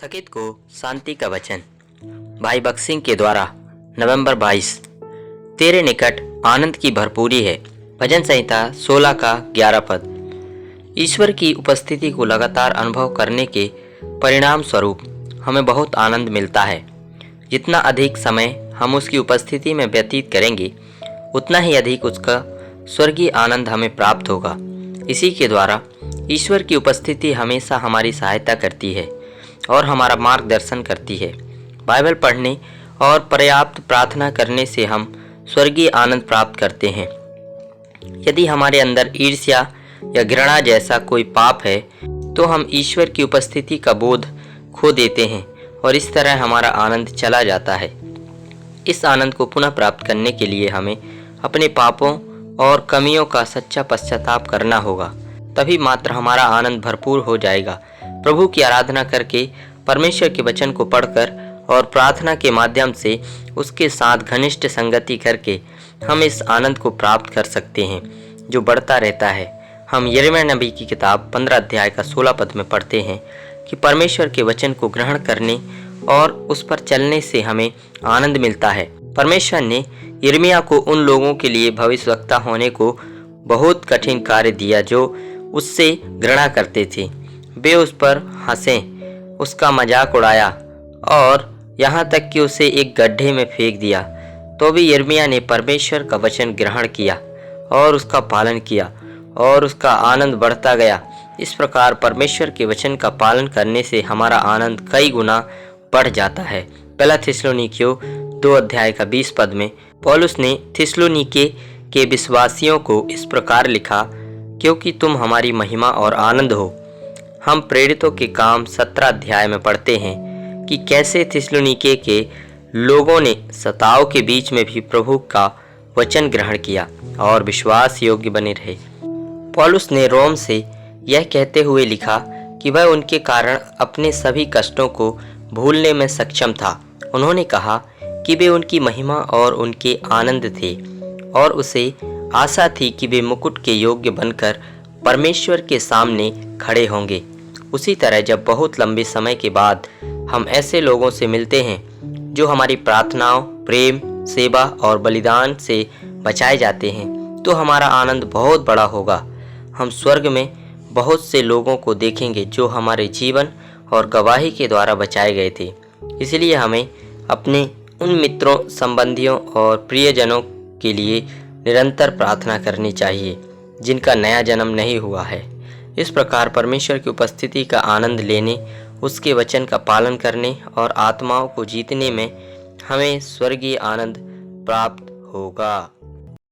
थकित को शांति का वचन। भाई बक्सिंग के द्वारा नवंबर 22। तेरे निकट आनंद की भरपूरी है। भजन संहिता 16 का 11 पद। ईश्वर की उपस्थिति को लगातार अनुभव करने के परिणाम स्वरूप हमें बहुत आनंद मिलता है। जितना अधिक समय हम उसकी उपस्थिति में व्यतीत करेंगे, उतना ही अधिक उसका स्वर्गीय आनंद हमें प्राप्त होगा। इसी के द्वारा ईश्वर की उपस्थिति हमेशा हमारी सहायता करती है और हमारा मार्गदर्शन करती है। बाइबल पढ़ने और पर्याप्त प्रार्थना करने से हम स्वर्गीय आनंद प्राप्त करते हैं। यदि हमारे अंदर ईर्ष्या या घृणा जैसा कोई पाप है, तो हम ईश्वर की उपस्थिति का बोध खो देते हैं और इस तरह हमारा आनंद चला जाता है। इस आनंद को पुनः प्राप्त करने के लिए हमें अपने पापों और कमियों का सच्चा पश्चाताप करना होगा। तभी मात्र हमारा आनंद भरपूर हो जाएगा। प्रभु की आराधना करके, परमेश्वर के वचन को पढ़कर और प्रार्थना के माध्यम से उसके साथ घनिष्ठ संगति करके हम इस आनंद को प्राप्त कर सकते हैं जो बढ़ता रहता है। हम यिर्मयाह नबी की किताब 15 अध्याय का 16 पद में पढ़ते हैं कि परमेश्वर के वचन को ग्रहण करने और उस पर चलने से हमें आनंद मिलता है। परमेश्वर ने यिर्मयाह को उन लोगों के लिए भविष्यवक्ता होने को बहुत कठिन कार्य दिया जो उससे घृणा करते थे। वे उस पर हंसे, उसका मजाक उड़ाया और यहाँ तक कि उसे एक गड्ढे में फेंक दिया। तो भी यिर्मयाह ने परमेश्वर का वचन ग्रहण किया और उसका पालन किया और उसका आनंद बढ़ता गया। इस प्रकार परमेश्वर के वचन का पालन करने से हमारा आनंद कई गुना बढ़ जाता है। पहला थिस्सलुनीकियों 2 अध्याय का 20 पद में पौलुस ने थिस्सलुनीके के विश्वासियों को इस प्रकार लिखा, क्योंकि तुम हमारी महिमा और आनंद हो। हम प्रेरितों के काम 17 अध्याय में पढ़ते हैं कि कैसे थिस्सलुनीके के लोगों ने सताव के बीच में भी प्रभु का वचन ग्रहण किया और विश्वास योग्य बने रहे। पौलुस ने रोम से यह कहते हुए लिखा कि वह उनके कारण अपने सभी कष्टों को भूलने में सक्षम था। उन्होंने कहा कि वे उनकी महिमा और उनके आनंद थे और उसे आशा थी कि वे मुकुट के योग्य बनकर परमेश्वर के सामने खड़े होंगे। उसी तरह जब बहुत लंबे समय के बाद हम ऐसे लोगों से मिलते हैं जो हमारी प्रार्थनाओं, प्रेम, सेवा और बलिदान से बचाए जाते हैं, तो हमारा आनंद बहुत बड़ा होगा। हम स्वर्ग में बहुत से लोगों को देखेंगे जो हमारे जीवन और गवाही के द्वारा बचाए गए थे। इसलिए हमें अपने उन मित्रों, संबंधियों और प्रियजनों के लिए निरंतर प्रार्थना करनी चाहिए जिनका नया जन्म नहीं हुआ है। इस प्रकार परमेश्वर की उपस्थिति का आनंद लेने, उसके वचन का पालन करने और आत्माओं को जीतने में हमें स्वर्गीय आनंद प्राप्त होगा।